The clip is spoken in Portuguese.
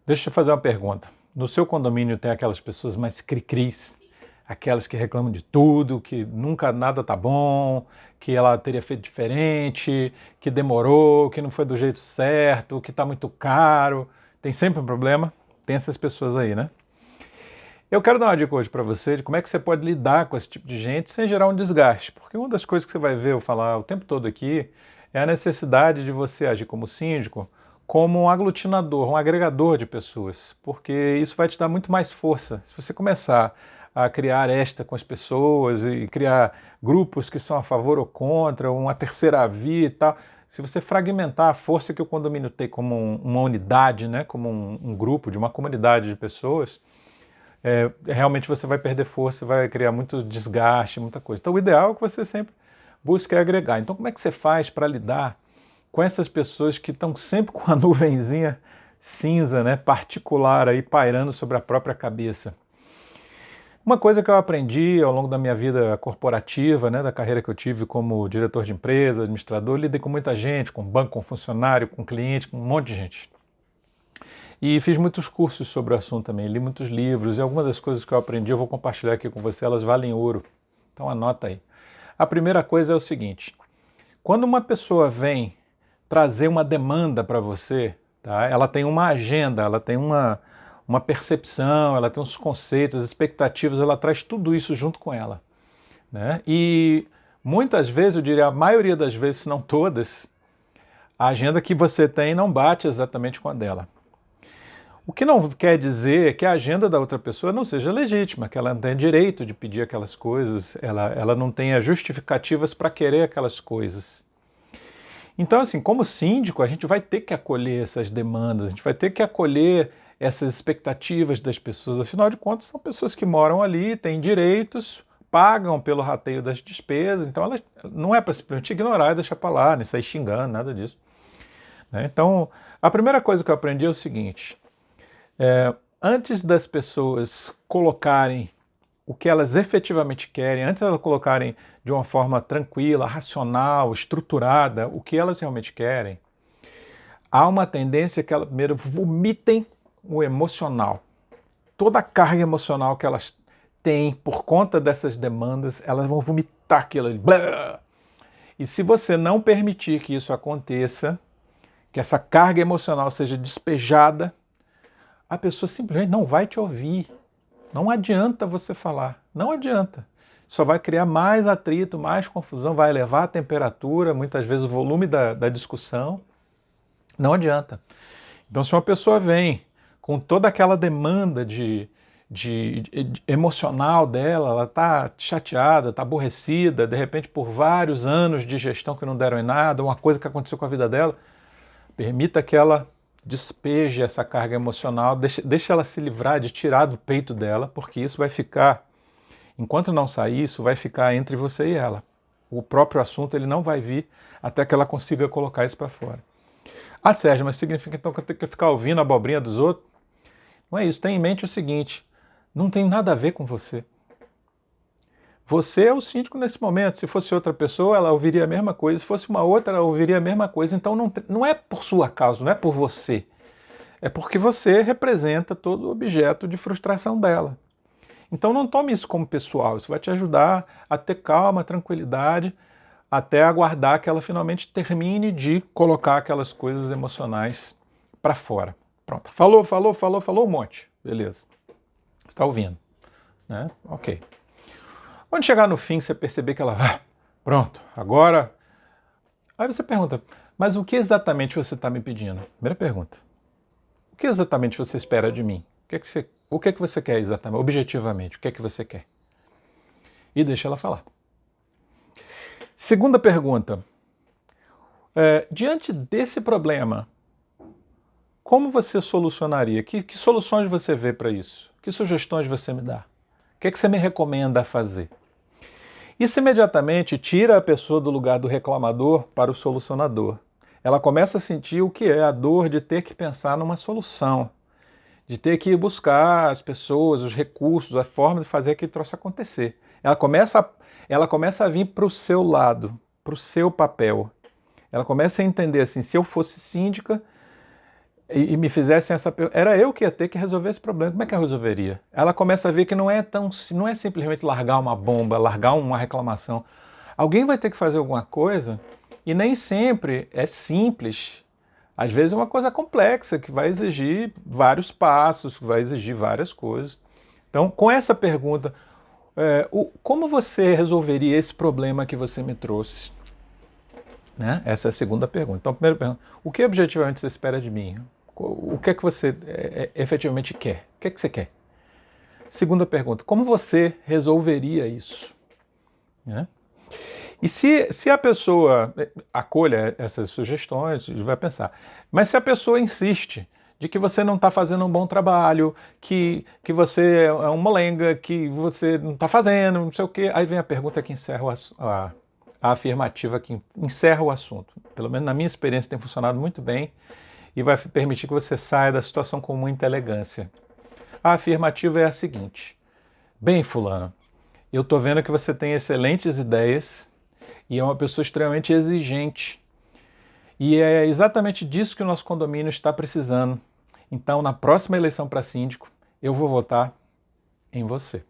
Deixa eu te fazer uma pergunta. No seu condomínio tem aquelas pessoas mais cri-cris, aquelas que reclamam de tudo, que nunca nada tá bom, que ela teria feito diferente, que demorou, que não foi do jeito certo, que tá muito caro. Tem sempre um problema? Tem essas pessoas aí, né? Eu quero dar uma dica hoje para você de como é que você pode lidar com esse tipo de gente sem gerar um desgaste. Porque uma das coisas que você vai ver eu falar o tempo todo aqui é a necessidade de você agir como síndico, como um aglutinador, um agregador de pessoas. Porque isso vai te dar muito mais força. Se você começar a criar aresta com as pessoas e criar grupos que são a favor ou contra, uma terceira via e tal, se você fragmentar a força que o condomínio tem como uma unidade, né, como um grupo de uma comunidade de pessoas, realmente você vai perder força, vai criar muito desgaste, muita coisa. Então o ideal é que você sempre busque agregar. Então como é que você faz para lidar com essas pessoas que estão sempre com a nuvenzinha cinza, né, particular aí pairando sobre a própria cabeça? Uma coisa que eu aprendi ao longo da minha vida corporativa, né, da carreira que eu tive como diretor de empresa, administrador, lidei com muita gente, com banco, com funcionário, com cliente, com um monte de gente. E fiz muitos cursos sobre o assunto também, li muitos livros e algumas das coisas que eu aprendi eu vou compartilhar aqui com você, elas valem ouro. Então anota aí. A primeira coisa é o seguinte: quando uma pessoa vem trazer uma demanda para você, tá? Ela tem uma agenda, ela tem uma percepção, ela tem uns conceitos, as expectativas, ela traz tudo isso junto com ela, né? E muitas vezes, eu diria a maioria das vezes, se não todas, a agenda que você tem não bate exatamente com a dela. O que não quer dizer que a agenda da outra pessoa não seja legítima, que ela não tenha direito de pedir aquelas coisas, ela não tenha justificativas para querer aquelas coisas. Então, assim, como síndico, a gente vai ter que acolher essas demandas, a gente vai ter que acolher essas expectativas das pessoas. Afinal de contas, são pessoas que moram ali, têm direitos, pagam pelo rateio das despesas, então elas, não é para simplesmente ignorar e deixar para lá, nem sair xingando, nada disso, né? Então, a primeira coisa que eu aprendi é o seguinte: antes das pessoas colocarem o que elas efetivamente querem, antes de elas colocarem de uma forma tranquila, racional, estruturada, o que elas realmente querem, há uma tendência que elas primeiro vomitem o emocional. Toda a carga emocional que elas têm por conta dessas demandas, elas vão vomitar aquilo ali. Blá! E se você não permitir que isso aconteça, que essa carga emocional seja despejada, a pessoa simplesmente não vai te ouvir. Não adianta você falar, não adianta. Só vai criar mais atrito, mais confusão, vai elevar a temperatura, muitas vezes o volume da discussão. Não adianta. Então, se uma pessoa vem com toda aquela demanda de emocional dela, ela está chateada, está aborrecida, de repente por vários anos de gestão que não deram em nada, uma coisa que aconteceu com a vida dela, permita que ela despeje essa carga emocional, deixe ela se livrar de tirar do peito dela, porque isso vai ficar, enquanto não sair, isso vai ficar entre você e ela. O próprio assunto ele não vai vir até que ela consiga colocar isso para fora. Ah, Sérgio, mas significa então que eu tenho que ficar ouvindo a abobrinha dos outros? Não é isso. Tenha em mente o seguinte: não tem nada a ver com você. Você é o síndico nesse momento. Se fosse outra pessoa, ela ouviria a mesma coisa. Se fosse uma outra, ela ouviria a mesma coisa. Então não é por sua causa, não é por você. É porque você representa todo o objeto de frustração dela. Então não tome isso como pessoal. Isso vai te ajudar a ter calma, tranquilidade, até aguardar que ela finalmente termine de colocar aquelas coisas emocionais para fora. Pronto. Falou um monte. Beleza. Você está ouvindo, né? Ok. Quando chegar no fim, você perceber que ela... pronto, agora... Aí você pergunta, mas o que exatamente você está me pedindo? Primeira pergunta. O que exatamente você espera de mim? O que é que você quer exatamente, objetivamente? O que é que você quer? E deixa ela falar. Segunda pergunta. Diante desse problema, como você solucionaria? Que soluções você vê para isso? Que sugestões você me dá? O que é que você me recomenda fazer? Isso imediatamente tira a pessoa do lugar do reclamador para o solucionador. Ela começa a sentir o que é a dor de ter que pensar numa solução, de ter que buscar as pessoas, os recursos, a forma de fazer aquele troço acontecer. Ela começa a vir para o seu lado, para o seu papel. Ela começa a entender assim, se eu fosse síndica, e me fizessem essa pergunta, era eu que ia ter que resolver esse problema. Como é que eu resolveria? Ela começa a ver que não é simplesmente largar uma bomba, largar uma reclamação. Alguém vai ter que fazer alguma coisa e nem sempre é simples. Às vezes é uma coisa complexa que vai exigir vários passos, que vai exigir várias coisas. Então, com essa pergunta, como você resolveria esse problema que você me trouxe? Né? Essa é a segunda pergunta. Então, a primeira pergunta, o que objetivamente você espera de mim? O que é que você efetivamente quer? O que é que você quer? Segunda pergunta, como você resolveria isso? Né? E se a pessoa acolha essas sugestões, vai pensar, mas se a pessoa insiste de que você não está fazendo um bom trabalho, que você é uma lenga, que você não está fazendo, não sei o quê, aí vem a pergunta que encerra a afirmativa que encerra o assunto. Pelo menos na minha experiência tem funcionado muito bem e vai permitir que você saia da situação com muita elegância. A afirmativa é a seguinte: bem, fulano, eu estou vendo que você tem excelentes ideias e é uma pessoa extremamente exigente. E é exatamente disso que o nosso condomínio está precisando. Então, na próxima eleição para síndico, eu vou votar em você.